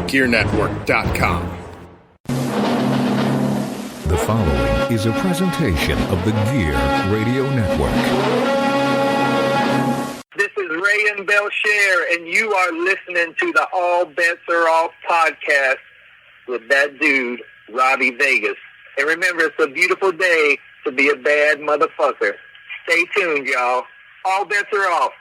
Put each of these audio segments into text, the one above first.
GearNetwork.com. The following is a presentation of the Gear Radio Network. This is Ray and Belcher, and you are listening to the All Bets Are Off podcast with that dude, Robbie Vegas. And remember, it's a beautiful day to be a bad motherfucker. Stay tuned, y'all. All bets are off.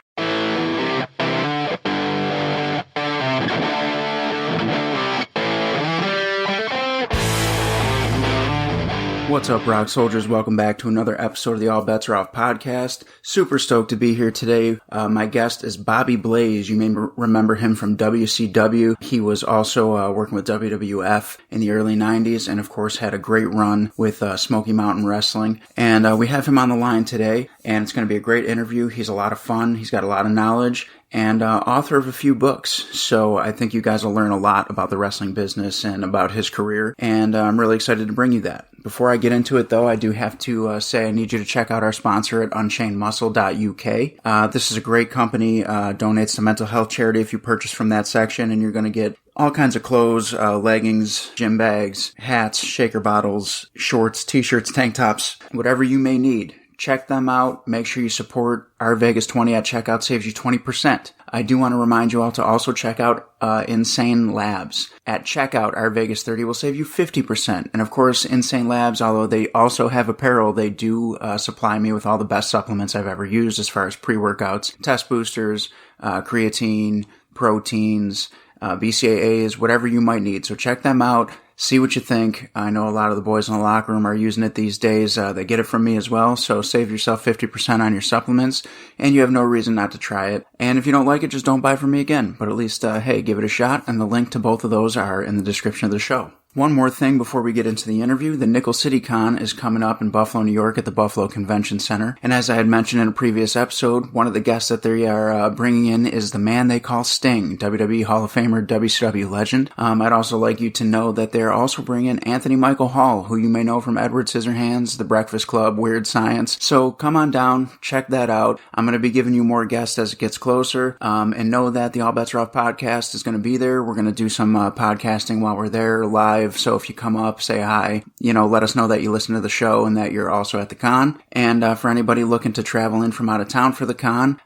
What's up, Rock Soldiers? Welcome back to another episode of the All Bets Are Off podcast. Super stoked to be here today. My guest is Bobby Blaze. You may remember him from WCW. He was also working with WWF in the early 90s and, of course, had a great run with Smoky Mountain Wrestling. And we have him on the line today, and it's going to be a great interview. He's a lot of fun. He's got a lot of knowledge. And author of a few books. So I think you guys will learn a lot about the wrestling business and about his career. And I'm really excited to bring you that. Before I get into it, though, I do have to say I need you to check out our sponsor at unchainedmuscle.uk. This is a great company, donates to mental health charity if you purchase from that section, and you're going to get all kinds of clothes, leggings, gym bags, hats, shaker bottles, shorts, t-shirts, tank tops, whatever you may need. Check them out. Make sure you support our Vegas 20 at checkout, saves you 20%. I do want to remind you all to also check out Insane Labs. At checkout, our Vegas 30 will save you 50%. And of course, Insane Labs, although they also have apparel, they do supply me with all the best supplements I've ever used as far as pre-workouts, test boosters, creatine, proteins, BCAAs, whatever you might need. So check them out. See what you think. I know a lot of the boys in the locker room are using it these days. They get it from me as well. So save yourself 50% on your supplements, and you have no reason not to try it. And if you don't like it, just don't buy from me again. But at least, hey, give it a shot. And the link to both of those are in the description of the show. One more thing before we get into the interview. The Nickel City Con is coming up in Buffalo, New York at the Buffalo Convention Center. And as I had mentioned in a previous episode, one of the guests that they are bringing in is the man they call Sting, WWE Hall of Famer, WCW legend. I'd also like you to know that they're also bringing Anthony Michael Hall, who you may know from Edward Scissorhands, The Breakfast Club, Weird Science. So come on down, check that out. I'm going to be giving you more guests as it gets closer. And know that the All Bets Are Off podcast is going to be there. We're going to do some podcasting while we're there live. So if you come up, say hi, let us know that you listen to the show and that you're also at the con. And for anybody looking to travel in from out of town for the con,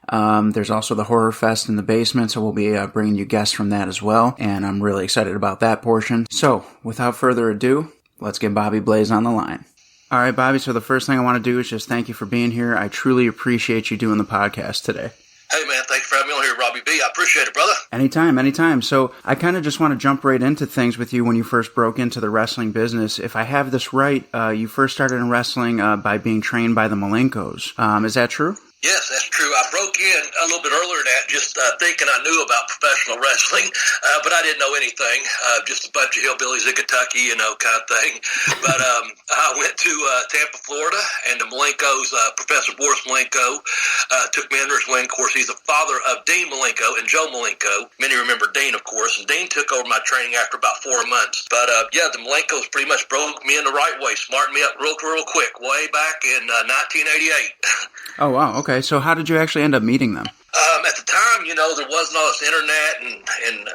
there's also the Horror Fest in the basement, so we'll be bringing you guests from that as well. And I'm really excited about that portion. So without further ado, let's get Bobby Blaze on the line. All right, Bobby, so the first thing I want to do is just thank you for being here. I truly appreciate you doing the podcast today. Hey, man, thanks for having me on here, Robbie B. I appreciate it, brother. Anytime. So I kind of just want to jump right into things with you when you first broke into the wrestling business. If I have this right, you first started in wrestling by being trained by the Malenkos. Is that true? Yes, that's true. I broke in a little bit earlier than that, just thinking I knew about professional wrestling, but I didn't know anything. Just a bunch of hillbillies in Kentucky, kind of thing. But I went to Tampa, Florida, and the Malenkos, Professor Boris Malenko, took me under his wing. Of course, he's the father of Dean Malenko and Joe Malenko. Many remember Dean, of course, and Dean took over my training after about 4 months. But the Malenkos pretty much broke me in the right way, smartened me up real quick, way back in 1988. Oh, wow. Okay, so how did you actually end up meeting them? At the time, there wasn't all this internet and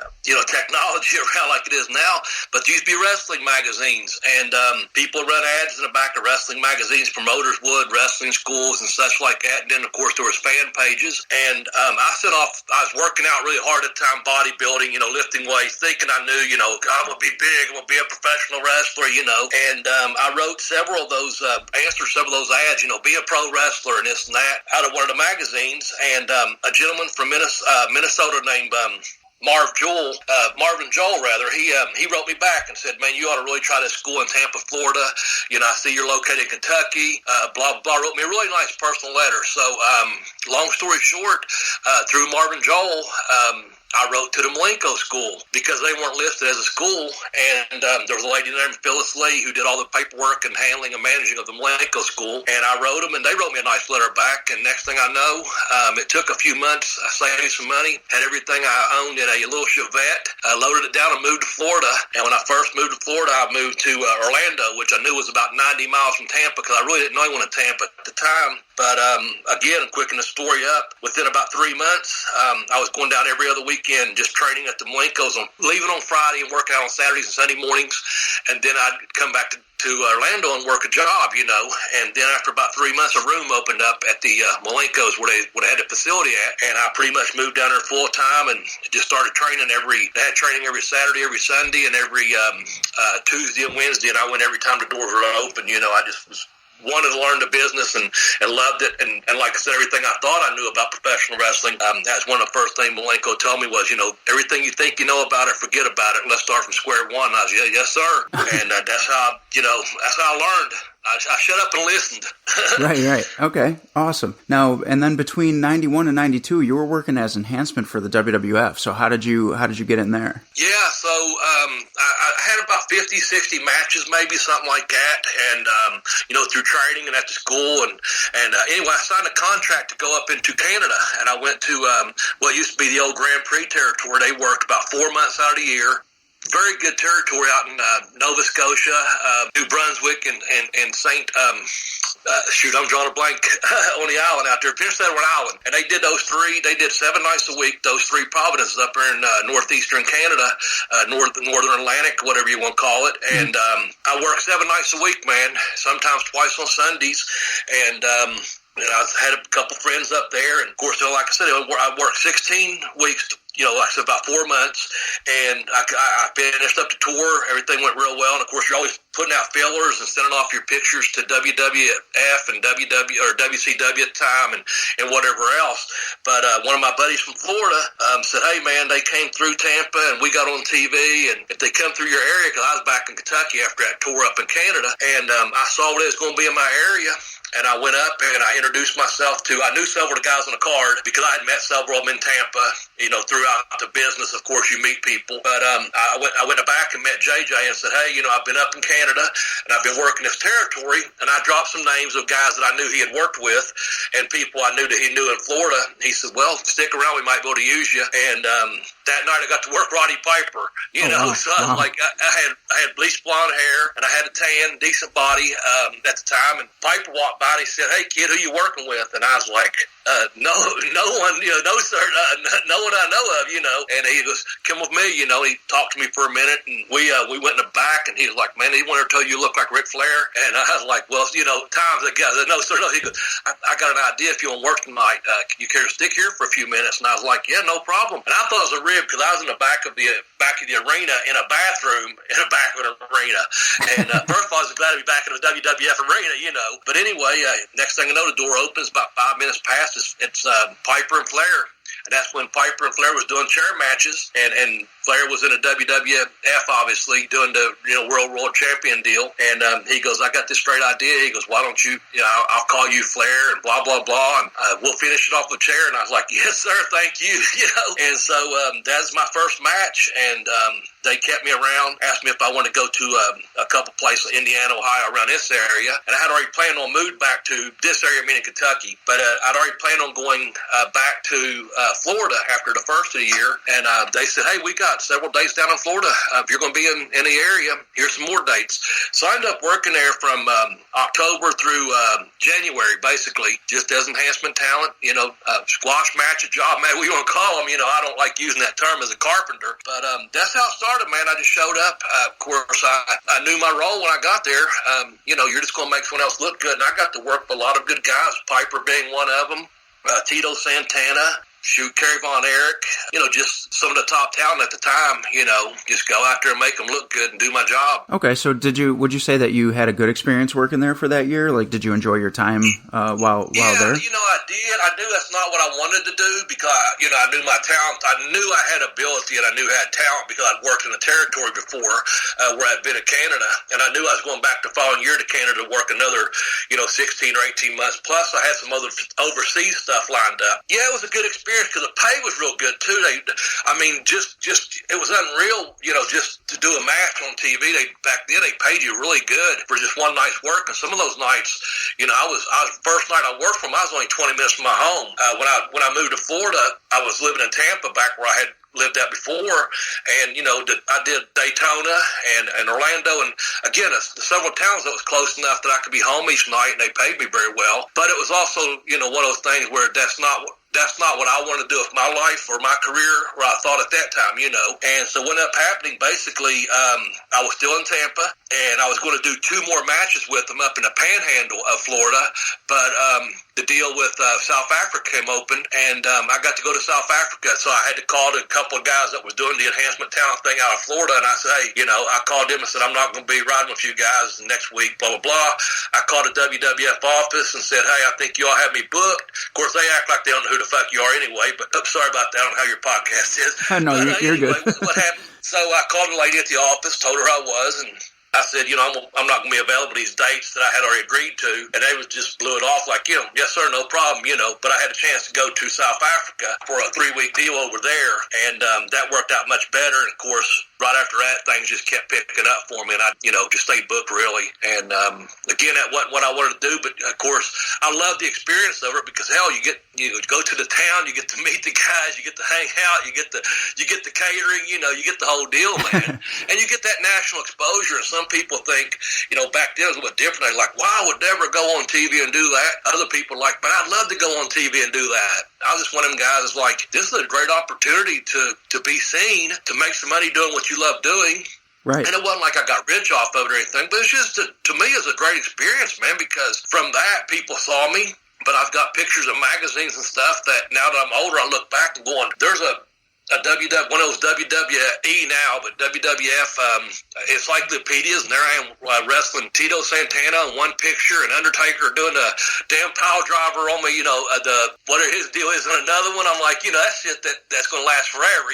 technology around like it is now, but there used to be wrestling magazines, and people would run ads in the back of wrestling magazines, promoters would, wrestling schools and such like that, and then, of course, there was fan pages, and I was working out really hard at the time, bodybuilding, lifting weights, thinking I knew, I'm going to be big, I'm going to be a professional wrestler, and I wrote several of those, answered several of those ads, be a pro wrestler and this and that, out of one of the magazines, and a gentleman from Minnesota named Marvin Joel, he wrote me back and said, man, you ought to really try this school in Tampa, Florida. I see you're located in Kentucky, blah, blah, wrote me a really nice personal letter. So, long story short, through Marvin Joel, I wrote to the Malenko School because they weren't listed as a school, and there was a lady named Phyllis Lee who did all the paperwork and handling and managing of the Malenko School, and I wrote them, and they wrote me a nice letter back, and next thing I know, it took a few months. I saved some money, had everything I owned in a little Chevette, loaded it down and moved to Florida, and when I first moved to Florida, I moved to Orlando, which I knew was about 90 miles from Tampa because I really didn't know anyone in Tampa at the time. But again, quicking the story up, within about 3 months, I was going down every other weekend just training at the Malenkos, leaving on Friday and working out on Saturdays and Sunday mornings, and then I'd come back to Orlando and work a job, and then after about 3 months, a room opened up at the Malenkos where they had a facility at, and I pretty much moved down there full time and just started training they had training every Saturday, every Sunday, and every Tuesday and Wednesday, and I went every time the doors were open. I just wanted to learn the business and loved it, and like I said, everything I thought I knew about professional wrestling, that's one of the first things Malenko told me was, everything you think you know about it, forget about it, let's start from square one. I was, yes sir, and that's how I learned. I shut up and listened. Right. Okay, awesome. Now, and then between 91 and 92, you were working as enhancement for the WWF. So how did you get in there? Yeah, so I had about 50, 60 matches, maybe something like that, and through training and after school, and anyway, I signed a contract to go up into Canada, and I went to what used to be the old Grand Prix territory. They worked about 4 months out of the year. Very good territory out in Nova Scotia, New Brunswick, and St. I'm drawing a blank on the island out there, Prince Edward Island. And they did those three. They did 7 nights a week, those 3 provinces up there in northeastern Canada, northern Atlantic, whatever you want to call it. And I worked 7 nights a week, man, sometimes twice on Sundays. And I had a couple friends up there. And, of course, like I said, I worked 16 weeks like I said, about 4 months, and I finished up the tour. Everything went real well, and of course, you're always putting out fillers and sending off your pictures to WWF and WCW at the time, and whatever else. But one of my buddies from Florida said, "Hey, man, they came through Tampa, and we got on TV, and if they come through your area, because I was back in Kentucky after that tour up in Canada, and I saw what it was going to be in my area." And I went up and I introduced myself I knew several of the guys on the card because I had met several of them in Tampa, throughout the business. Of course, you meet people. But I went back and met JJ and said, "Hey, I've been up in Canada and I've been working this territory." And I dropped some names of guys that I knew he had worked with and people I knew that he knew in Florida. He said, "Well, stick around. We might be able to use you." And that night I got to work Roddy Piper, So I was like, I had bleached blonde hair and I had a tan, decent body at the time. And Piper walked by and he said, "Hey, kid, who you working with?" And I was like, no one, no sir, no one I know of, And he goes, "Come with me," He talked to me for a minute, and we went in the back, and he was like, "Man, anyone ever told you look like Ric Flair?" And I was like, "Well, times ago, no sir, no." He goes, I got an idea. If you want to work tonight, can you care to stick here for a few minutes?" And I was like, "Yeah, no problem." And I thought it was a rib because I was in the back of the arena in a bathroom in a back of an arena. And first of all, I was glad to be back in the WWF arena, But anyway, next thing I know, the door opens. About 5 minutes past, it's Piper and Flair. And that's when Piper and Flair was doing chair matches, and Flair was in a WWF, obviously, doing the world champion deal. And he goes, "I got this great idea." He goes, "Why don't you, I'll call you Flair and blah, blah, blah, and we'll finish it off with chair." And I was like, "Yes, sir, thank you." And so that's my first match, and they kept me around, asked me if I wanted to go to a couple places, Indiana, Ohio, around this area. And I had already planned on moving back to this area, meaning Kentucky. But I'd already planned on going back to Florida after the first of the year. And they said, "Hey, we got several dates down in Florida. If you're going to be in the area, here's some more dates." So I ended up working there from October through January, basically, just as enhancement talent, squash match, a job match, what you want to call them. I don't like using that term as a carpenter. But that's how it started, man. I just showed up. Of course, I knew my role when I got there. You're just going to make someone else look good. And I got to work with a lot of good guys, Piper being one of them, Tito Santana, Kerry Von Erich, just some of the top talent at the time, just go out there and make them look good and do my job. Okay, so would you say that you had a good experience working there for that year? Like, did you enjoy your time while there? I did. I knew that's not what I wanted to do because, I knew my talent. I knew I had ability and I knew I had talent because I'd worked in the territory before where I'd been in Canada. And I knew I was going back the following year to Canada to work another, 16 or 18 months. Plus, I had some other overseas stuff lined up. Yeah, it was a good experience. experience because the pay was real good too. Just it was unreal, just to do a match on TV. Back then they paid you really good for just one night's work, and some of those nights, I was first night I worked from, I was only 20 minutes from my home. When I moved to Florida, I was living in Tampa back where I had lived at before, and I did Daytona and Orlando, and again several towns that was close enough that I could be home each night, and they paid me very well. But it was also one of those things where that's not what I wanted to do with my life or my career, or I thought at that time, And so what ended up happening, basically, I was still in Tampa, and I was going to do 2 more matches with them up in the Panhandle of Florida, but the deal with South Africa came open, and I got to go to South Africa, so I had to call to a couple of guys that was doing the enhancement talent thing out of Florida, and I said, hey, I called them and said, I'm not going to be riding with you guys next week, blah, blah, blah. I called the WWF office and said, hey, I think you all have me booked. Of course, they act like they don't know who the fuck you are anyway, but I'm sorry about that. I don't know how your podcast is. No, you're anyway, good. What happened? So I called a lady at the office, told her I was, and I said, I'm not going to be available these dates that I had already agreed to. And they just blew it off like, yes, sir, no problem, But I had a chance to go to South Africa for a 3-week deal over there. And that worked out much better. And, of course, right after that, things just kept picking up for me. And I, just stayed booked, really. And, again, that wasn't what I wanted to do. But, of course, I love the experience of it because, hell, you go to the town, you get to meet the guys, you get to hang out, you get the catering, you get the whole deal, man. And you get that national exposure. And some people think, back then it was a little different. They're like, wow, I would never go on TV and do that. Other people are like, man, I'd love to go on TV and do that. I was just one of them guys that's like, this is a great opportunity to be seen, to make some money doing what you love doing. Right. And it wasn't like I got rich off of it or anything, but it's just, to me, it's a great experience, man, because from that, people saw me. But I've got pictures of magazines and stuff that now that I'm older, I look back and going, there's a one of those WWE now, but WWF encyclopedias, and there I am wrestling Tito Santana in one picture, and Undertaker doing a damn pile driver on me, whatever his deal is in another one. I'm like, that's shit that's going to last forever,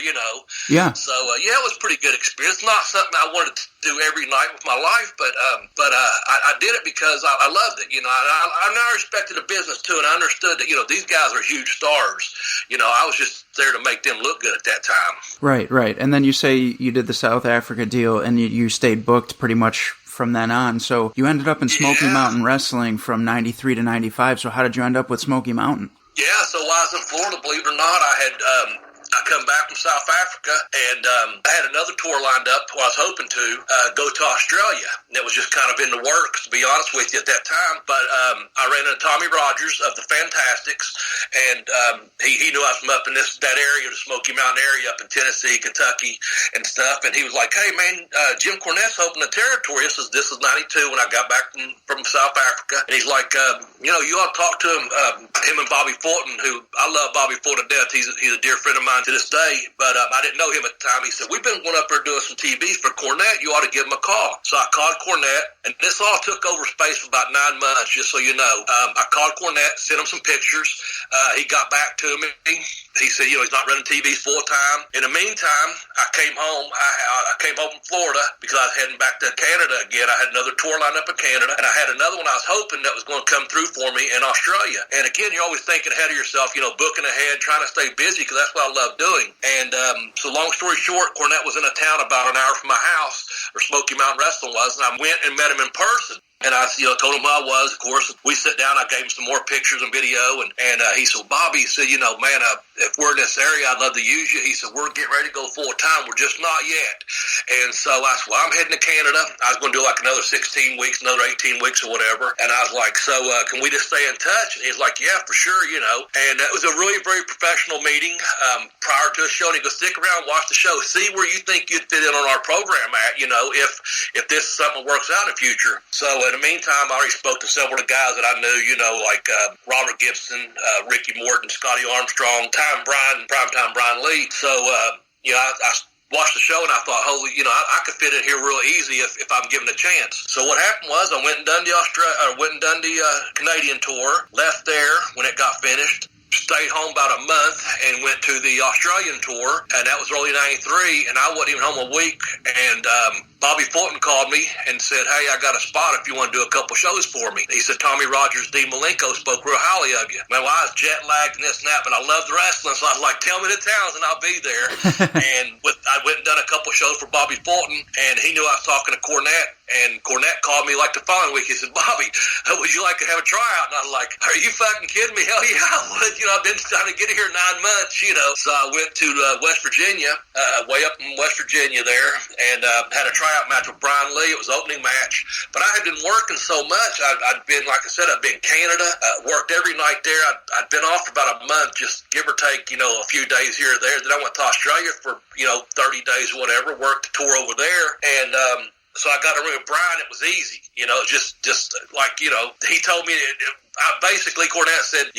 Yeah. So, it was a pretty good experience. Not something I wanted to do every night with my life, but I did it because I loved it. I now respected the business too, and I understood that these guys are huge stars. I was just there to make them look good at that time. Right. And then you say you did the South Africa deal, and you stayed booked pretty much from then on. So you ended up in Smoky Mountain Wrestling from 93 to 95. So how did you end up with Smoky Mountain? Yeah, so while I was in Florida, believe it or not, I come back from South Africa, and I had another tour lined up who I was hoping to go to Australia. And it was just kind of in the works, to be honest with you, at that time. But I ran into Tommy Rogers of the Fantastics, and he knew I was from up in that area, the Smoky Mountain area up in Tennessee, Kentucky, and stuff. And he was like, hey, man, Jim Cornette's opened a territory. This is 92 when I got back from South Africa. And he's like, you ought to talk to him and Bobby Fulton, who I love Bobby Fulton to death. He's a dear friend of mine to this day, but I didn't know him at the time. He said, we've been going up there doing some TV for Cornette. You ought to give him a call. So I called Cornette, and this all took over space for about 9 months, just so you know. I called Cornette, sent him some pictures. He got back to me. He said, he's not running TV full time. In the meantime, I came home. I came home from Florida because I was heading back to Canada again. I had another tour lined up in Canada, and I had another one I was hoping that was going to come through for me in Australia. And again, you're always thinking ahead of yourself, booking ahead, trying to stay busy, because that's what I love doing. And so long story short, Cornette was in a town about an hour from my house, where Smoky Mountain Wrestling was, and I went and met him in person. And I, told him who I was. Of course, we sat down. I gave him some more pictures and video. And he said, Bobby, he said, man, if we're in this area, I'd love to use you. He said, we're getting ready to go full time. We're just not yet. And so I said, well, I'm heading to Canada. I was going to do like another 16 weeks, another 18 weeks or whatever. And I was like, so can we just stay in touch? And he's like, yeah, for sure, And it was a really very professional meeting prior to a show. And he goes, stick around, watch the show, see where you think you'd fit in on our program at, if this is something that works out in the future. So in the meantime, I already spoke to several of the guys that I knew, like Robert Gibson, Ricky Morton, Scotty Armstrong, Primetime Brian Lee. So, I watched the show and I thought, holy, I could fit in here real easy if I'm given a chance. So what happened was I went and done the Canadian tour, left there when it got finished. Stayed home about a month and went to the Australian tour, and that was early '93, and I wasn't even home a week. And Bobby Fulton called me and said, hey, I got a spot if you want to do a couple shows for me. He said, Tommy Rogers, Dean Malenkos spoke real highly of you. Man, well, I was jet lagged and this and that, but I loved wrestling, so I was like, tell me the towns and I'll be there. And I went and done a couple shows for Bobby Fulton, and he knew I was talking to Cornette, and Cornette called me like the following week. He said, Bobby, would you like to have a tryout? And I was like, are you fucking kidding me? Hell yeah, I would. I've been trying to get here 9 months, So I went to West Virginia, way up in West Virginia there, and had a tryout match with Brian Lee. It was opening match. But I had been working so much. I'd been, like I said, I'd been in Canada, worked every night there. I'd been off for about a month, just give or take, a few days here or there. Then I went to Australia for, 30 days or whatever, worked the tour over there. And, so I got a ring with Brian. It was easy, just like, he told me, basically Cornette said,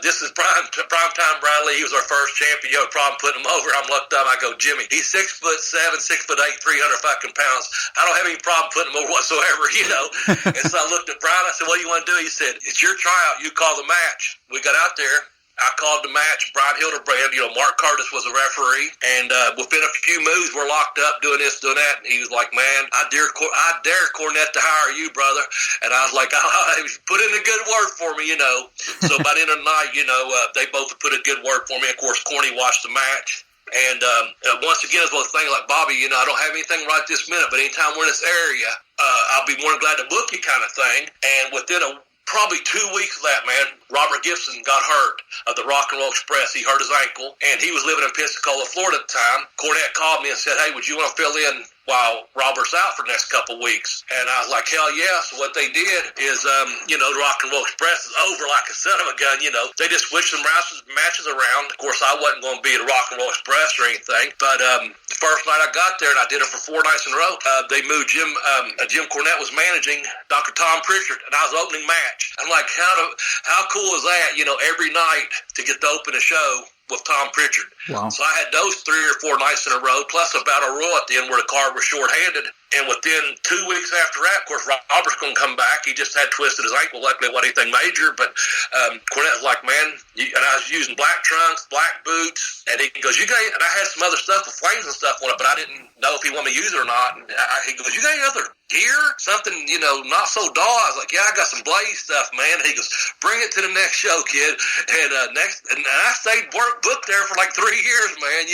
this is prime time Brian Lee. He was our first champion. You have a problem putting him over. I'm looked up. I go, Jimmy, he's 6'7", 6'8", 300 fucking pounds. I don't have any problem putting him over whatsoever, And so I looked at Brian. I said, what do you want to do? He said, it's your tryout. You call the match. We got out there. I called the match. Brian Hildebrand, Mark Curtis was a referee, and within a few moves, we're locked up doing this, doing that. And he was like, "Man, I dare Cornette to hire you, brother." And I was like, "Put in a good word for me, So by the end of the night, they both put a good word for me. Of course, Corny watched the match. And once again, it's one of the things like, Bobby, I don't have anything right this minute, but anytime we're in this area, I'll be more than glad to book you, kind of thing. And within probably 2 weeks of that, man, Robert Gibson got hurt of the Rock and Roll Express. He hurt his ankle, and he was living in Pensacola, Florida at the time. Cornette called me and said, hey, would you want to fill in while Robert's out for the next couple of weeks? And I was like, hell yeah. So what they did is, the Rock and Roll Express is over like a son of a gun, They just switched some matches around. Of course, I wasn't going to be at the Rock and Roll Express or anything, but the first night I got there, and I did it for 4 nights in a row, they moved Jim Cornette was managing Dr. Tom Pritchard, and I was opening match. I'm like, how cool is that, every night to get to open a show with Tom Pritchard. Wow. So I had those 3 or 4 nights in a row, plus a battle royal at the end where the card was shorthanded. And within 2 weeks after that, of course, Robert's going to come back. He just had twisted his ankle. Luckily, it wasn't anything major. But Cornette was like, man, and I was using black trunks, black boots. And he goes, and I had some other stuff with flames and stuff on it, but I didn't know if he wanted me to use it or not. And he goes, you got any other gear? Something, not so dull. I was like, yeah, I got some Blaze stuff, man. And he goes, bring it to the next show, kid. And and I stayed booked there for like 3 years, man,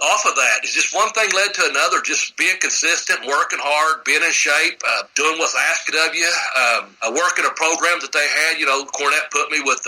off of that. It's just one thing led to another, just being consistent, working hard, being in shape, doing what's asked of you, working the programs that they had. Cornette put me with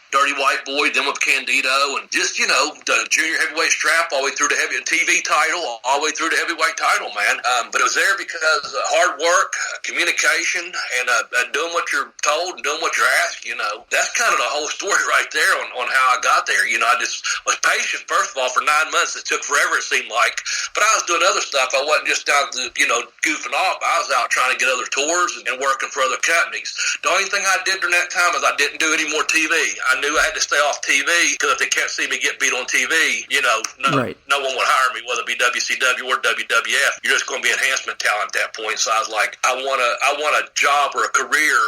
Dirty White Boy, then with Candido, and just, the junior heavyweight strap all the way through the TV title, all the way through the heavyweight title, man. But it was there because hard work, communication, and doing what you're told and doing what you're asked, That's kind of the whole story right there on how I got there. I just was patient, first of all, for 9 months. It took forever, it seemed like. But I was doing other stuff. I wasn't just down to, goofing off. I was out trying to get other tours and working for other companies. The only thing I did during that time is I didn't do any more TV. I knew I had to stay off TV because if they can't see me get beat on TV, no one would hire me, whether it be WCW or WWF. You're just going to be enhancement talent at that point. So I was like, I want a job or a career,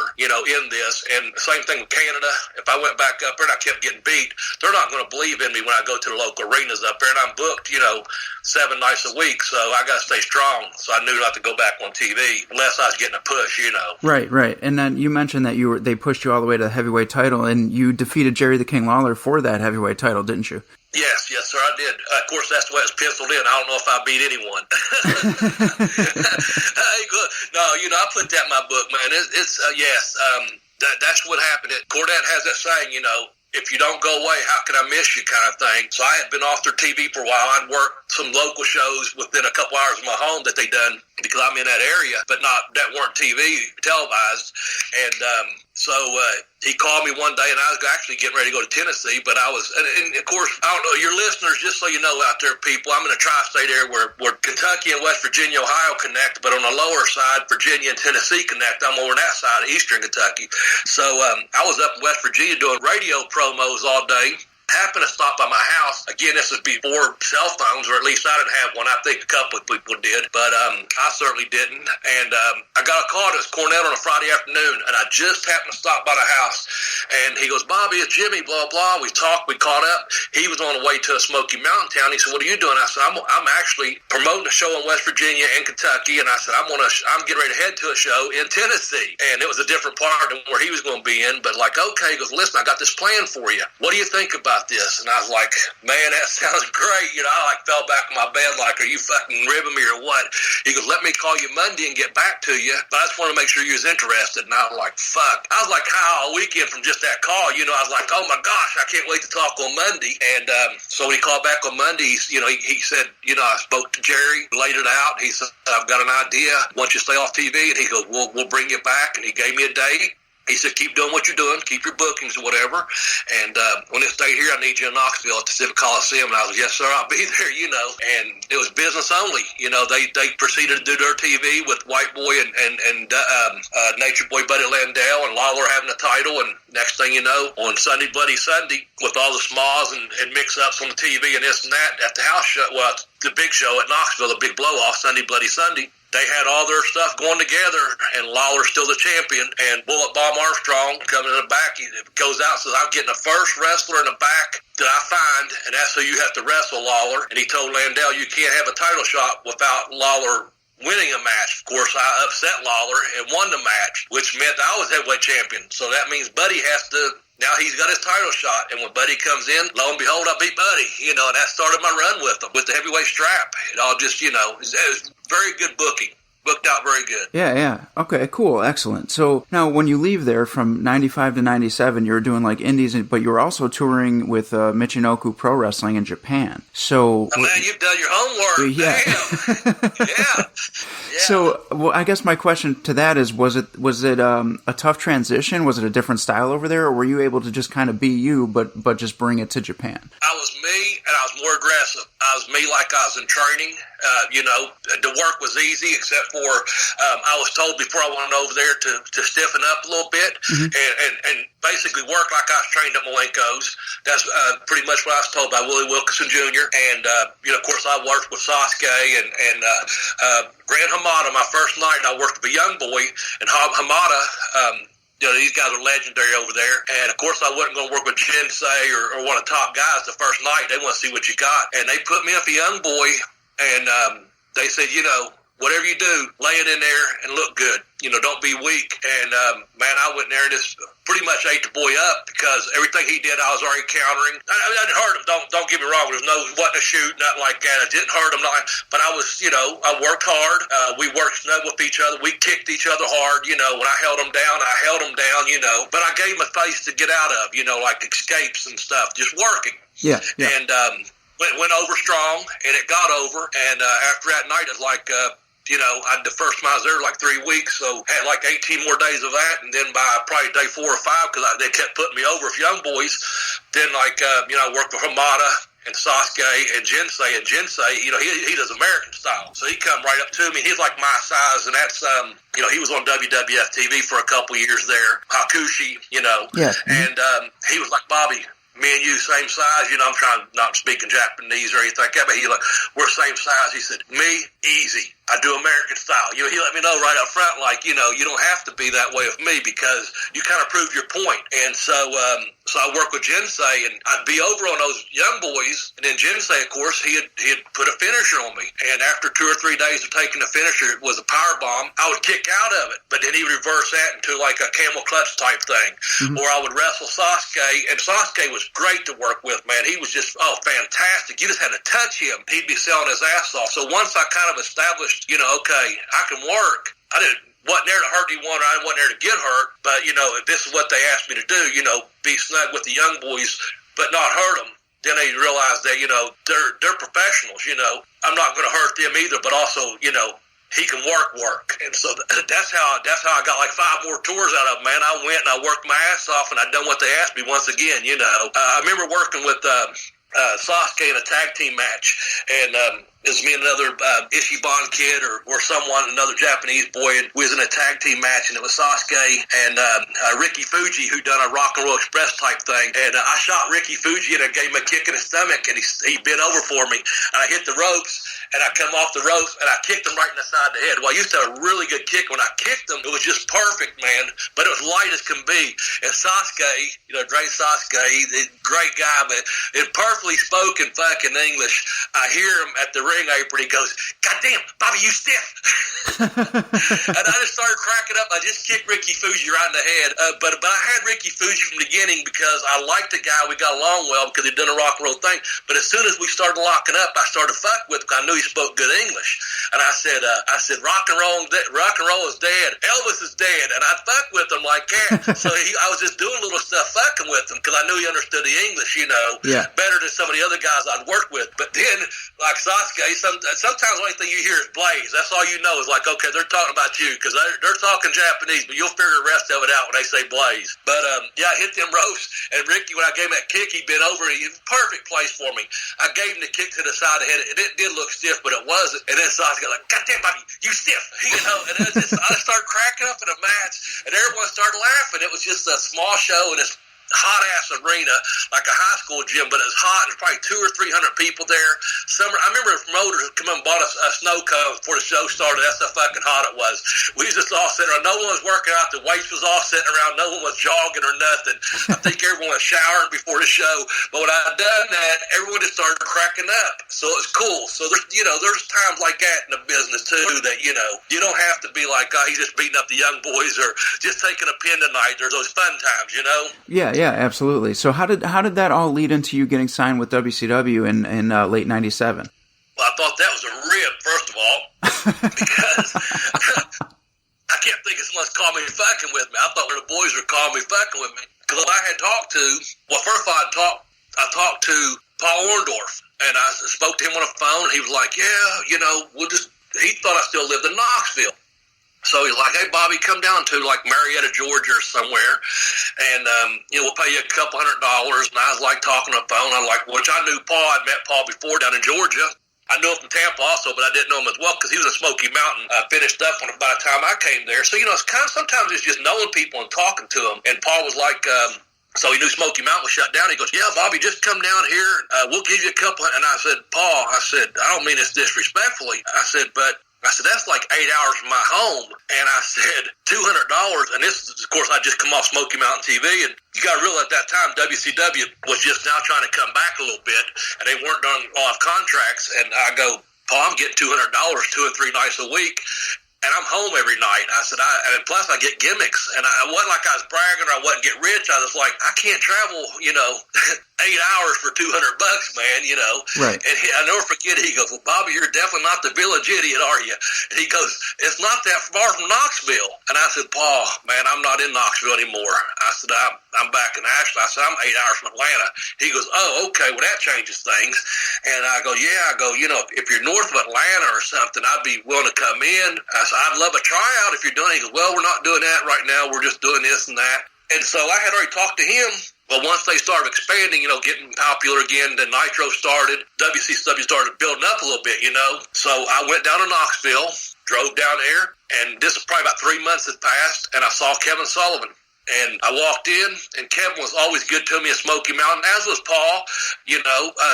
in this. And same thing with Canada. If I went back up there and I kept getting beat, they're not going to believe in me when I go to the local arenas up there, and I'm booked, 7 nights a week. So I got to stay strong. So I knew not to go back on TV unless I was getting a push, Right. And then you mentioned that they pushed you all the way to the heavyweight title, and you defeated Jerry the King Lawler for that heavyweight title, didn't you? Yes, sir, I did. Of course, that's the way it's penciled in. I don't know if I beat anyone. No, I put that in my book, man. Yes. That's what happened. Cornette has that saying, if you don't go away, how can I miss you, kind of thing. So I had been off their TV for a while. I'd worked some local shows within a couple hours of my home that they done because I'm in that area, but that weren't TV televised. And so he called me one day, and I was actually getting ready to go to Tennessee, but I was, and of course, I don't know, your listeners, just so you know out there, people, I'm in a tri-state area where Kentucky and West Virginia, Ohio connect, but on the lower side, Virginia and Tennessee connect. I'm over on that side of eastern Kentucky. So I was up in West Virginia doing radio promos all day, happened to stop by my house. Again, this was before cell phones, or at least I didn't have one. I think a couple of people did, but I certainly didn't. And I got a call to Cornell on a Friday afternoon, and I just happened to stop by the house. And he goes, Bobby, it's Jimmy, blah, blah. We talked, we caught up. He was on the way to a Smoky Mountain town. He said, what are you doing? I said, I'm actually promoting a show in West Virginia and Kentucky. And I said, I'm getting ready to head to a show in Tennessee. And it was a different part than where he was going to be in. But like, okay, he goes, listen, I got this plan for you. What do you think about this? And I was like, man, that sounds great. You know, I like fell back in my bed like, are you fucking ribbing me or what? He goes, let me call you Monday and get back to you. But I just want to make sure you was interested. And I was like, fuck. I was like high all weekend from just that call. You know, I was like, oh my gosh, I can't wait to talk on Monday. And so when he called back on Monday, he said, you know, I spoke to Jerry, laid it out. He said, I've got an idea. Once you stay off TV, and he goes, we'll bring you back. And he gave me a date. He said, keep doing what you're doing, keep your bookings or whatever. And when this day here, I need you in Knoxville at the Civic Coliseum. And I was, yes, sir, I'll be there, you know. And it was business only. You know, they proceeded to do their TV with White Boy and Nature Boy Buddy Landell and Lawler having the title. And next thing you know, on Sunday Bloody Sunday, with all the smalls and mix-ups on the TV and this and that, at the house show, well, the big show at Knoxville, the big blow-off, Sunday Bloody Sunday, they had all their stuff going together, and Lawler's still the champion, and Bullet Bomb Armstrong coming in the back, he goes out and says, I'm getting the first wrestler in the back that I find, and that's who you have to wrestle, Lawler. And he told Landell, you can't have a title shot without Lawler winning a match. Of course, I upset Lawler and won the match, which meant I was heavyweight champion. So that means Buddy has to, now he's got his title shot. And when Buddy comes in, lo and behold, I beat Buddy. You know, and that started my run with him, with the heavyweight strap. It all just, you know, it was very good booking. Booked out very good. Yeah. Okay, cool. Excellent. So now when you leave there from 95 to 97, you were doing like indies, but you were also touring with Michinoku Pro Wrestling in Japan. So, man, you've done your homework. Yeah. Damn. Yeah. So, well, I guess my question to that is, was it a tough transition? Was it a different style over there, or were you able to just kind of be you, but just bring it to Japan? I was me, and I was more aggressive. I was me like I was in training. You know, the work was easy, except for I was told before I went over there to stiffen up a little bit and basically work like I was trained at Malenkos. That's pretty much what I was told by Willie Wilkinson Jr. And, you know, of course, I worked with Sasuke and Grand Hamada. My first night, I worked with a young boy, and Hamada, you know, these guys are legendary over there. And, of course, I wasn't going to work with Jinsei or one of the top guys the first night. They want to see what you got. And they put me up a young boy, and they said, you know, whatever you do, lay it in there and look good. You know, don't be weak. And, man, I went in there and just pretty much ate the boy up because everything he did, I was already countering. I didn't hurt him. Don't get me wrong. There's no wasn't a shoot, nothing like that. I didn't hurt him. But I was, you know, I worked hard. We worked snug with each other. We kicked each other hard. You know, when I held him down, I held him down, you know. But I gave him a face to get out of, you know, like escapes and stuff, just working. Yeah. And went over strong, and it got over. And after that night, it's like, you know, the first time I was there like 3 weeks, so had like 18 more days of that, and then by probably day 4 or 5, because they kept putting me over with young boys, then like, you know, I worked with Hamada and Sasuke and Jinsei, you know, he does American style, so he come right up to me. He's like my size, and that's, you know, he was on WWF TV for a couple years there, Hakushi, you know, and he was like, Bobby, me and you same size, you know, I'm trying not speaking Japanese or anything like that, but he like, we're same size. He said, me, easy. I do American style. You know, he let me know right up front, like, you know, you don't have to be that way with me because you kind of proved your point. And so I worked with Jinsei, and I'd be over on those young boys, and then Jinsei, of course, he had put a finisher on me. And after 2 or 3 days of taking the finisher, it was a power bomb. I would kick out of it, but then he would reverse that into like a camel clutch type thing. Or I would wrestle Sasuke, and Sasuke was great to work with, man. He was just, fantastic. You just had to touch him. He'd be selling his ass off. So once I kind of established, you know, okay, I can work. Wasn't there to hurt anyone, or I wasn't there to get hurt, but, you know, if this is what they asked me to do, you know, be snug with the young boys, but not hurt them, then they realize that, you know, they're professionals, you know. I'm not going to hurt them either, but also, you know, he can work. And so that's how I got like 5 more tours out of him, man. I went and I worked my ass off, and I done what they asked me once again, you know. I remember working with Sasuke in a tag team match, and It was me and another Ishibon kid or someone, another Japanese boy, and we was in a tag team match, and it was Sasuke and Ricky Fuji, who done a Rock and Roll Express type thing. And I shot Ricky Fuji, and I gave him a kick in the stomach, and he bent over for me. And I hit the ropes, and I come off the ropes, and I kicked him right in the side of the head. Well, I used to have a really good kick. When I kicked him, it was just perfect, man. But it was light as can be. And Sasuke, Dre Sasuke, the great guy, but in perfectly spoken fucking English, I hear him at the ring apron. He goes, "God damn, Bobby, you stiff." And I just started cracking up. I just kicked Ricky Fuji right in the head. But I had Ricky Fuji from the beginning because I liked the guy. We got along well because he'd done a rock and roll thing. But as soon as we started locking up, I started to fuck with him because I knew he spoke good English. And I said, rock and roll is dead. Elvis is dead. And I'd fuck with him like that. So I was just doing little stuff fucking with him because I knew he understood the English, better than some of the other guys I'd worked with. But then, like Sasuke, sometimes the only thing you hear is Blaze. That's all you know is like, okay, they're talking about you because they're talking Japanese, but you'll figure the rest of it out when they say Blaze. But I hit them ropes, and Ricky, when I gave him that kick, he bent over. He was perfect place for me. I gave him the kick to the side of the head. It did look stiff, but it wasn't. And then Sasuke like, "God damn, Bobby, you stiff," And I started cracking up in a match, and everyone started laughing. It was just a small show, and it's hot-ass arena, like a high school gym, but it was hot. There's probably 200 or 300 people there. I remember promoters would come and bought us a snow cone before the show started. That's how fucking hot it was. We was just all sitting around. No one was working out. The weights was all sitting around. No one was jogging or nothing. I think everyone was showering before the show. But when I done that, everyone just started cracking up. So it was cool. So there's times like that in the business, too, that, you don't have to be like, oh, he's just beating up the young boys or just taking a pin tonight. There's those fun times, Yeah, absolutely. So how did that all lead into you getting signed with WCW in late '97? Well, I thought that was a rib, first of all, because I kept thinking someone's calling me fucking with me. I thought the boys were calling me fucking with me because I had talked to. Well, first of all, I talked to Paul Orndorff, and I spoke to him on the phone. He was like, "Yeah, He thought I still lived in Knoxville. So he's like, "Hey, Bobby, come down to like Marietta, Georgia or somewhere, and we'll pay you a couple $100. And I was like talking on the phone. Which I knew Paul. I'd met Paul before down in Georgia. I knew him from Tampa also, but I didn't know him as well because he was a Smoky Mountain finished up by the time I came there. So it's kind of sometimes it's just knowing people and talking to them. And Paul was like, so he knew Smoky Mountain was shut down. He goes, "Yeah, Bobby, just come down here. We'll give you a couple." And I said, "Paul, I don't mean this disrespectfully. I said, that's like 8 hours from my home." And I said, $200. And this is, of course, I just come off Smoky Mountain TV. And you got to realize at that time, WCW was just now trying to come back a little bit. And they weren't done off contracts. And I go, "Paul, I'm getting $200 2 and 3 nights a week. And I'm home every night." I said, and plus I get gimmicks. And I wasn't like I was bragging or I wasn't get rich. I was like, I can't travel, 8 hours for $200, man, Right. And I never forget, he goes, "Well, Bobby, you're definitely not the village idiot, are you?" And he goes, "It's not that far from Knoxville." And I said, "Paul, man, I'm not in Knoxville anymore." I said, I'm back in Ashland. I said, "I'm 8 hours from Atlanta." He goes, "Oh, okay, well, that changes things." And I go, "Yeah," if you're north of Atlanta or something, I'd be willing to come in. I said, "I'd love a tryout if you're doing it." He goes, "Well, we're not doing that right now. We're just doing this and that." And so I had already talked to him. Well, once they started expanding, getting popular again, then Nitro started, WCW started building up a little bit, So I went down to Knoxville, drove down there, and this was probably about 3 months had passed, and I saw Kevin Sullivan. And I walked in, and Kevin was always good to me at Smoky Mountain, as was Paul,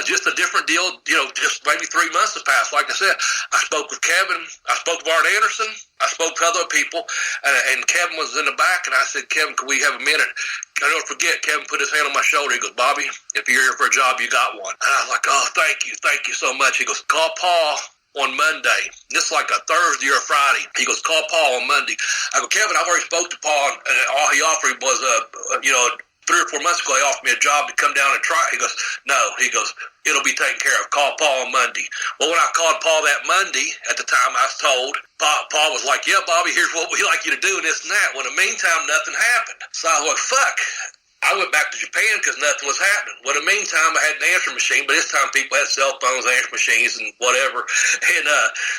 just a different deal, just maybe 3 months had passed. Like I said, I spoke with Kevin, I spoke with Art Anderson, I spoke to other people, and Kevin was in the back, and I said, "Kevin, can we have a minute?" I don't forget, Kevin put his hand on my shoulder. He goes, "Bobby, if you're here for a job, you got one." And I was like, "Oh, thank you so much." He goes, "Call Paul on Monday." This is like a Thursday or a Friday. He goes, "Call Paul on Monday." I go, "Kevin, I've already spoke to Paul, and all he offered was 3 or 4 months ago, he offered me a job to come down and try." He goes, "No," he goes, "it'll be taken care of. Call Paul on Monday." Well, when I called Paul that Monday, at the time I was told, Paul was like, "Yeah, Bobby, here's what we like you to do," and this and that. Well, in the meantime, nothing happened. So I was like, fuck. I went back to Japan because nothing was happening. Well, in the meantime, I had an answering machine, but this time people had cell phones, answering machines, and whatever. And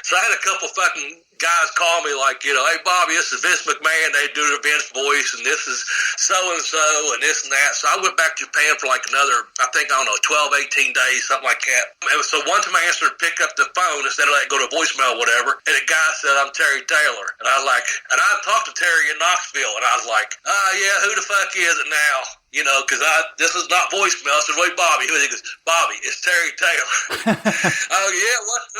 so I had a couple fucking guys call me like, hey, Bobby, this is Vince McMahon. They do the Vince voice, and this is so-and-so, and this and that. So I went back to Japan for like another, I think, 12, 18 days, something like that. So one time I answered, pick up the phone instead of letting it go to voicemail or whatever, and the guy said, I'm Terry Taylor. And I talked to Terry in Knoxville, and I was like, yeah, who the fuck is it now? Because this is not voicemail. I said, wait, Bobby. He goes, Bobby, it's Terry Taylor. I go, yeah,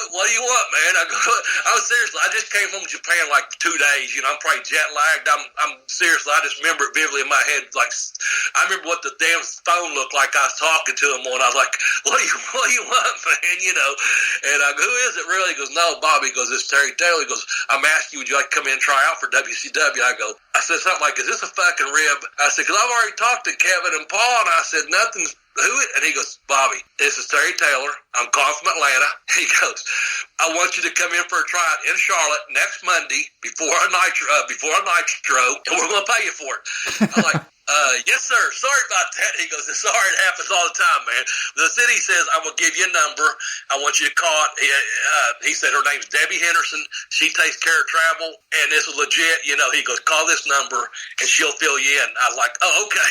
what do you want, man? I was seriously, I just came home from Japan like 2 days. I'm probably jet lagged. I'm seriously, I just remember it vividly in my head. Like, I remember what the damn phone looked like. I was talking to him on. I was like, what do you want, man? And I go, who is it really? He goes, no, Bobby. He goes, it's Terry Taylor. He goes, I'm asking you, would you like to come in and try out for WCW? I said something like, is this a fucking rib? I said, because I've already talked to Kevin and Paul, and I said, nothing's who it? And he goes, Bobby, this is Terry Taylor. I'm calling from Atlanta. He goes, I want you to come in for a tryout in Charlotte next Monday before a nitro, and we're going to pay you for it. I'm like, yes, sir. Sorry about that. He goes, sorry, it happens all the time, man. The city says, I'm going to give you a number. I want you to call it. He said her name's Debbie Henderson. She takes care of travel, and this is legit. He goes, call this number, and she'll fill you in. I was like, oh, okay.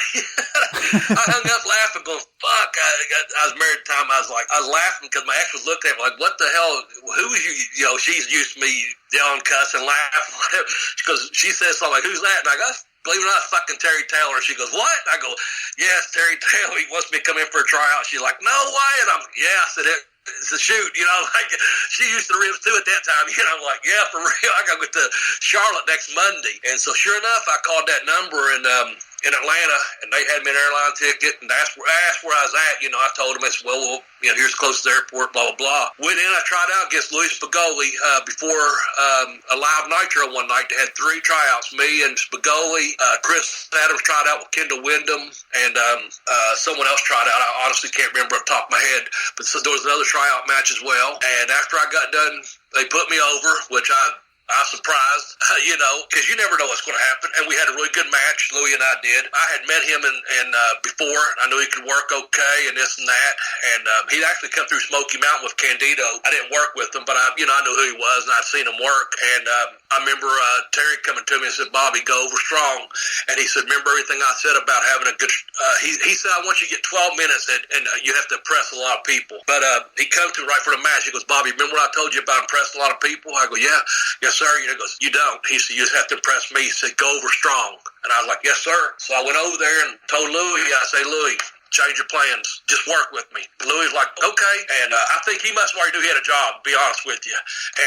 I hung up laughing, going, fuck. I was married at the time. I was laughing because my ex was looking at me like, what the hell? Who is you? She's used to me yelling, cussing, laughing, whatever. Because she says something like, who's that? And I go, believe it or not, fucking Terry Taylor. She goes, what? I go, yes, Terry Taylor. He wants me to come in for a tryout. She's like, no way. And I'm, yeah. I said, it's a shoot. Like she used to ribs too at that time. I'm like, yeah, for real. I got to go to Charlotte next Monday. And so sure enough, I called that number in Atlanta, and they had me an airline ticket, and asked where I was at. I told them, I said, well, here's close to the airport, blah, blah, blah. Went in, I tried out against Louis Spagoli before a live nitro one night. They had 3 tryouts, me and Spagoli. Chris Adams tried out with Kendall Windham, and someone else tried out. I honestly can't remember off the top of my head, but so there was another tryout match as well. And after I got done, they put me over, which I was surprised, because you never know what's going to happen. And we had a really good match, Louis and I did. I had met him before. I knew he could work okay and this and that. And he'd actually come through Smoky Mountain with Candido. I didn't work with him, but I knew who he was, and I'd seen him work. And I remember Terry coming to me and said, Bobby, go over strong. And he said, remember everything I said about having a good he said, I want you to get 12 minutes, and you have to impress a lot of people. But he come to me right for the match. He goes, Bobby, remember what I told you about impressing a lot of people? I go, yeah. Yes, sir. He goes, you don't. He said, you just have to impress me. He said, go over strong. And I was like, yes, sir. So I went over there and told Louis, I say, Louis, change your plans. Just work with me. Louis was like, okay. And I think he must have already knew he had a job, to be honest with you.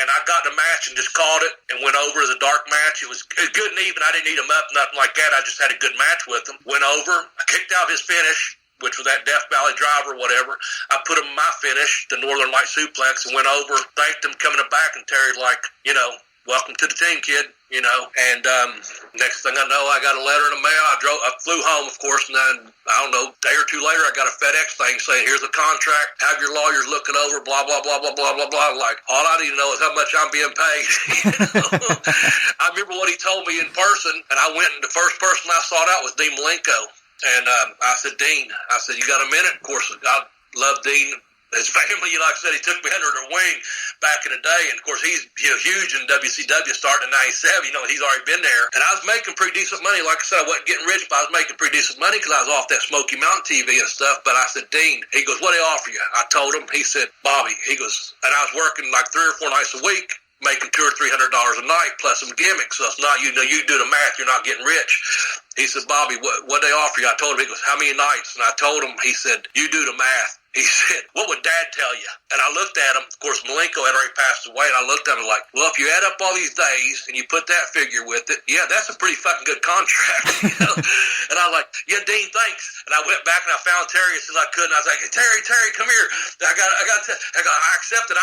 And I got in the match and just called it and went over as a dark match. It was good and even. I didn't eat him up, nothing like that. I just had a good match with him. Went over. I kicked out his finish, which was that Death Valley driver or whatever. I put him in my finish, the Northern Light suplex, and went over, thanked him, coming back, and Terry's like, welcome to the team, kid, And next thing I know, I got a letter in the mail. I flew home, of course, and then, I don't know, a day or two later, I got a FedEx thing saying, here's a contract, have your lawyers looking over, blah, blah, blah, blah, blah, blah, blah. Like, all I need to know is how much I'm being paid. I remember what he told me in person, and I went, and the first person I sought out was Dean Malenkos. And I said, Dean, you got a minute? Of course, I love Dean. His family, like I said, he took me under their wing back in the day. And, of course, he's huge in WCW starting in 97. He's already been there. And I was making pretty decent money. Like I said, I wasn't getting rich, but I was making pretty decent money because I was off that Smoky Mountain TV and stuff. But I said, Dean, he goes, what do they offer you? I told him. He said, Bobby, he goes, and I was working like 3 or 4 nights a week, making $200 or $300 a night plus some gimmicks. So it's not, you do the math, you're not getting rich. He said, Bobby, what they offer you? I told him. He goes, how many nights? And I told him. He said, you do the math. He said, what would Dad tell you? And I looked at him. Of course, Malenkos had already passed away. And I looked at him like, well, if you add up all these days and you put that figure with it, yeah, that's a pretty fucking good contract. And I was like, yeah, Dean, thanks. And I went back and I found Terry as soon as I could. And I was like, hey, Terry, come here. I accept it.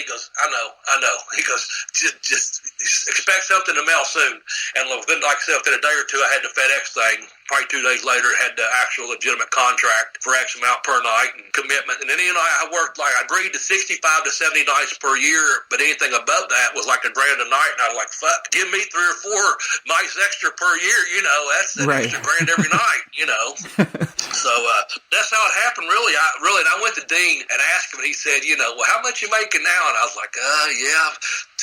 He goes, I know. He goes, just expect something to mail soon. And within, like I said, within a day or two, I had the FedEx thing. Probably 2 days later, had the actual legitimate contract for X amount per night and commitment. And then, I worked I agreed to 65 to 70 nights per year, but anything above that was like $1,000 a night. And I was like, fuck, give me 3 or 4 nights extra per year. That's an extra $1,000 every night, So that's how it happened, really. I went to Dean and asked him, and he said, well, how much you making now? And I was like, yeah,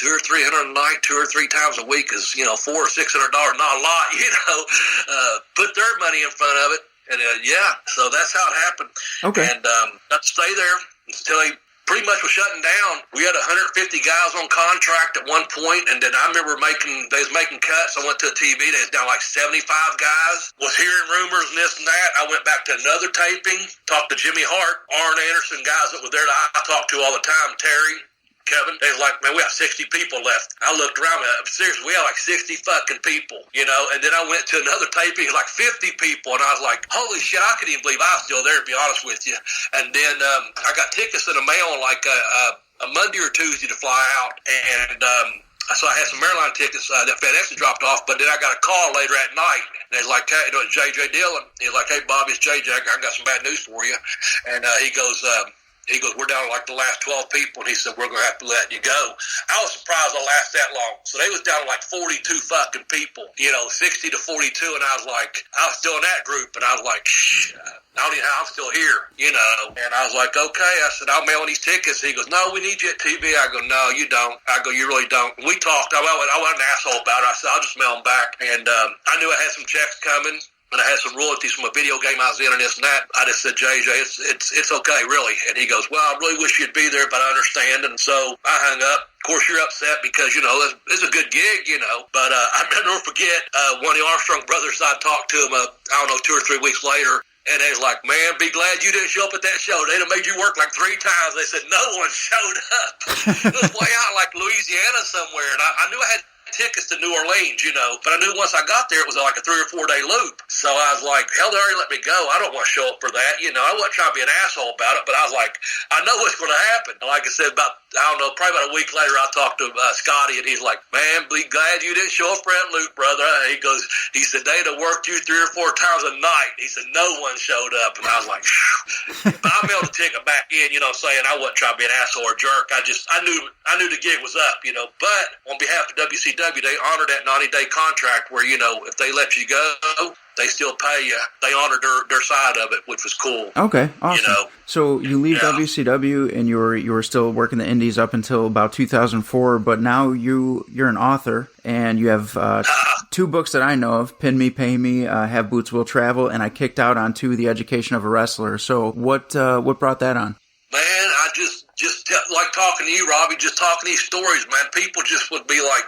$200 or $300 a night, 2 or 3 times a week is, $400 or $600, not a lot, put their money in front of it. And so that's how it happened. Okay. And got to stay there until he pretty much was shutting down. We had 150 guys on contract at one point, and then I remember they was making cuts. I went to a TV, they was down 75 guys. Was hearing rumors and this and that. I went back to another taping, talked to Jimmy Hart, Arn Anderson, guys that were there that I talked to all the time, Terry, Kevin. They was like, man, we got 60 people left. I looked around, seriously, we had 60 fucking people, and then I went to another taping, 50 people, and I was like, holy shit, I couldn't even believe I was still there, to be honest with you. And then I got tickets in the mail on a Monday or Tuesday to fly out, and so I had some airline tickets that FedEx had dropped off, but then I got a call later at night, and they was like, hey, it's J.J. Dillon. He was like, hey, Bobby, it's J.J. I got some bad news for you. And he goes, we're down to the last 12 people, and he said, we're going to have to let you go. I was surprised I lasted that long. So they was down to 42 fucking people, 60 to 42, and I was still in that group, and I was like, I don't even know how I'm still here, And I was like, okay. I said, I'll mail these tickets. He goes, no, we need you at TV. I go, no, you don't. I go, you really don't. And we talked. I wasn't an asshole about it. I said, I'll just mail them back. And I knew I had some checks coming, and I had some royalties from a video game I was in and this and that. I just said, JJ, it's okay, really. And he goes, well, I really wish you'd be there, but I understand. And so I hung up. Of course, you're upset because, it's a good gig, But I'll never forget one of the Armstrong brothers, I talked to him, 2 or 3 weeks later. And they was like, man, be glad you didn't show up at that show. They'd have made you work 3 times. They said, no one showed up. It was way out Louisiana somewhere. And I knew I had tickets to New Orleans, but I knew once I got there, it was a 3 or 4 day loop. So I was like, hell, they already let me go. I don't want to show up for that. I wasn't trying to be an asshole about it, but I was like, I know what's going to happen. And like I said, probably about a week later, I talked to Scotty, and he's like, man, be glad you didn't show up for that loop, brother. He said, they'd have worked you 3 or 4 times a night. He said, no one showed up. And I was like, phew. But I mailed the ticket back in, what I'm saying? I wasn't trying to be an asshole or a jerk. I knew the gig was up, but on behalf of WCW, they honored that 90-day contract where, if they let you go, they still pay you. They honored their side of it, which was cool. Okay, awesome. So you leave WCW, and you were still working the indies up until about 2004, but now you're an author, and you have 2 books that I know of, Pin Me, Pay Me, Have Boots Will Travel, and I kicked out onto The Education of a Wrestler. So what brought that on? Man, I just like talking to you, Robbie, just talking these stories, man. People just would be like,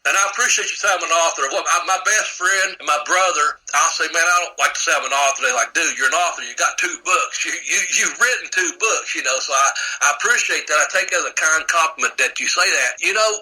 and I appreciate you saying I'm an author. Well, my best friend and my brother, I'll say, man, I don't like to say I'm an author. They're like, dude, you're an author. You got 2 books. You've written 2 books, So I appreciate that. I take it as a kind compliment that you say that.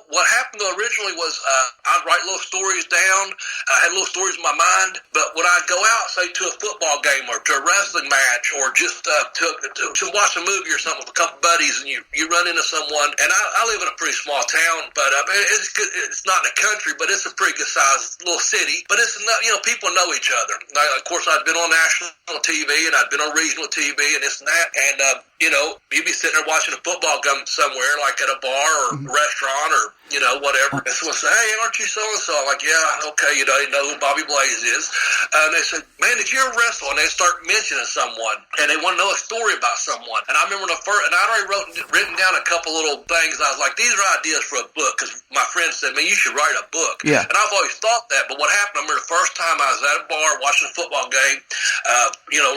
What happened though originally was I'd write little stories down. I had little stories in my mind, but when I'd go out, say to a football game or to a wrestling match or just to watch a movie or something with a couple buddies, and you run into someone, and I live in a pretty small town, but it's good. It's not in the country, but it's a pretty good sized little city. But it's not, people know each other. Of course, I'd been on national TV and I'd been on regional TV and this and that, and you'd be sitting there watching a football game somewhere, like at a bar or restaurant or whatever. And someone say, hey, aren't you so and so? I'm like, yeah, okay, they know who Bobby Blaze is. And they said, man, did you ever wrestle? And they start mentioning someone, and they want to know a story about someone. And I remember and I'd already written down a couple little things. I was like, these are ideas for a book, because my friend said, man, you should write a book. Yeah. And I've always thought that, but what happened, I remember the first time I was at a bar watching a football game,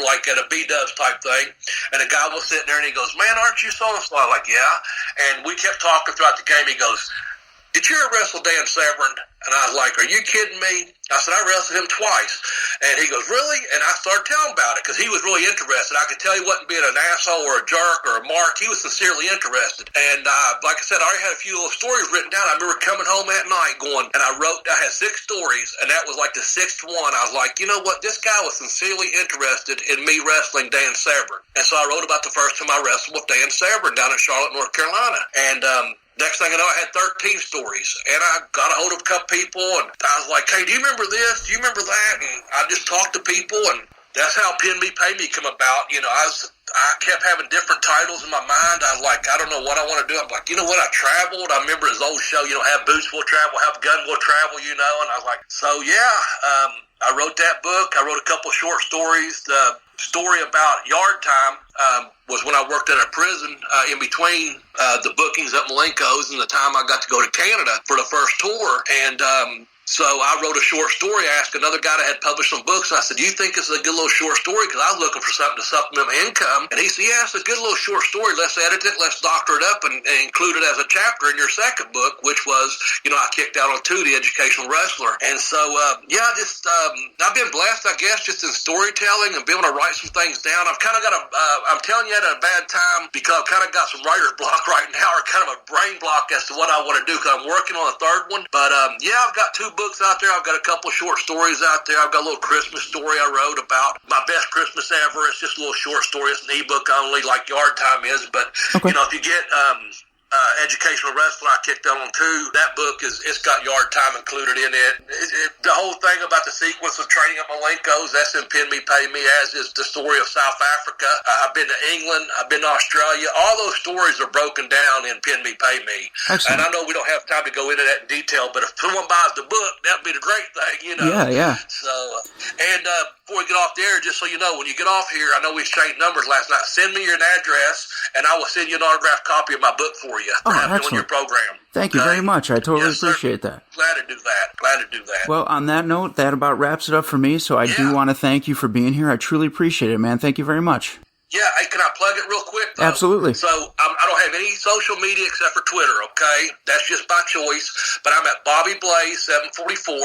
like at a B-Dubs type thing, and a guy was sitting there, and he goes, man, aren't you so-and-so? I'm like, yeah. And we kept talking throughout the game. He goes, did you ever wrestle Dan Severn? And I was like, are you kidding me? I said, I wrestled him twice. And he goes, really? And I started telling him about it because he was really interested. I could tell he wasn't being an asshole or a jerk or a mark. He was sincerely interested. And like I said, I already had a few little stories written down. I remember coming home that night going, and I had 6 stories, and that was like the 6th one. I was like, you know what? This guy was sincerely interested in me wrestling Dan Severn. And so I wrote about the first time I wrestled with Dan Severn down in Charlotte, North Carolina. And next thing I know, I had 13 stories, and I got a hold of a couple people, and I was like, hey, do you remember this? Do you remember that? And I just talked to people, and that's how Pin Me, Pay Me come about. I kept having different titles in my mind. I was like, I don't know what I want to do. I'm like, you know what? I traveled. I remember his old show, have boots will travel, have gun will travel, and I was like, so yeah, I wrote that book. I wrote a couple short stories. The story about Yard Time was when I worked at a prison in between the bookings at Malenkos and the time I got to go to Canada for the first tour. And so I wrote a short story. I asked another guy that had published some books. I said, do you think it's a good little short story? Because I was looking for something to supplement my income. And he said, yeah, it's a good little short story. Let's edit it. Let's doctor it up and include it as a chapter in your second book, which was, I kicked out on 2, The Educational Wrestler. And so, I've been blessed, I guess, just in storytelling and being able to write some things down. I've kind of got I'm telling you at a bad time because I've kind of got some writer's block right now, or kind of a brain block as to what I want to do because I'm working on a third one. But, I've got 2 books out there. I've got a couple of short stories out there. I've got a little Christmas story I wrote about my best Christmas ever. It's just a little short story. It's an ebook only, like Yard Time is. But, okay. If you get Educational Wrestler, I kicked out on 2. That book it's got Yard Time included in it. The whole thing about the sequence of training at Malenkos, that's in Pin Me, Pay Me, as is the story of South Africa. I've been to England. I've been to Australia. All those stories are broken down in Pin Me, Pay Me. Excellent. And I know we don't have time to go into that in detail, but if someone buys the book, that'd be the great thing, Yeah. So, before we get off the air, just so you know, when you get off here, I know we exchanged numbers last night. Send me your address, and I will send you an autographed copy of my book for you. For having on your program. Thank you very much. I totally appreciate that. Glad to do that. Well, on that note, that about wraps it up for me, so I do want to thank you for being here. I truly appreciate it, man. Thank you very much. Yeah, hey, can I plug it real quick, though? Absolutely. So, I don't have any social media except for Twitter, okay? That's just by choice. But I'm at Bobby Blaze 744.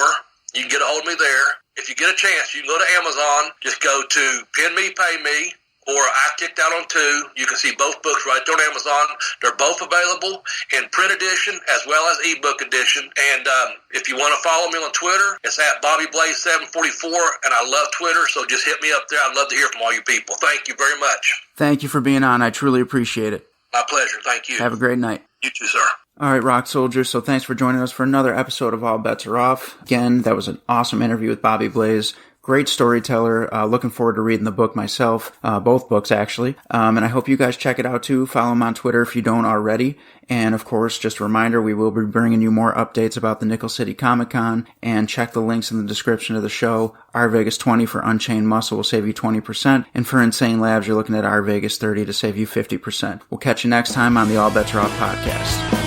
You can get a hold of me there. If you get a chance, you can go to Amazon. Just go to Pin Me, Pay Me, or I Kicked Out on 2. You can see both books right there on Amazon. They're both available in print edition as well as ebook edition. And if you want to follow me on Twitter, it's at Bobby Blaze 744, and I love Twitter, so just hit me up there. I'd love to hear from all you people. Thank you very much. Thank you for being on. I truly appreciate it. My pleasure. Thank you. Have a great night. You too, sir. All right, Rock Soldiers, so thanks for joining us for another episode of All Bets Are Off. Again, that was an awesome interview with Bobby Blaze. Great storyteller. Looking forward to reading the book myself. Both books, actually. And I hope you guys check it out, too. Follow him on Twitter if you don't already. And, of course, just a reminder, we will be bringing you more updates about the Nickel City Comic-Con. And check the links in the description of the show. RVegas 20 for Unchained Muscle will save you 20%. And for Insane Labs, you're looking at RVegas 30 to save you 50%. We'll catch you next time on the All Bets Are Off podcast.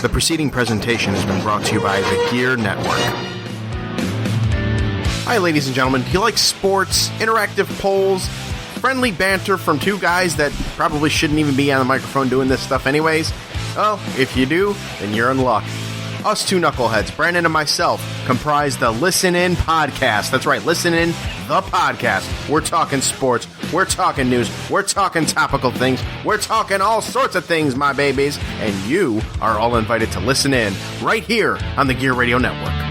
The preceding presentation has been brought to you by the Gear Network. Hi, ladies and gentlemen. Do you like sports, interactive polls, friendly banter from 2 guys that probably shouldn't even be on the microphone doing this stuff anyways? Well, if you do, then you're in luck. Us 2 knuckleheads, Brandon and myself, comprise the Listen In Podcast. That's right, Listen In, the podcast. We're talking sports, we're talking news, we're talking topical things, we're talking all sorts of things, my babies. And you are all invited to listen in right here on the Gear Radio Network.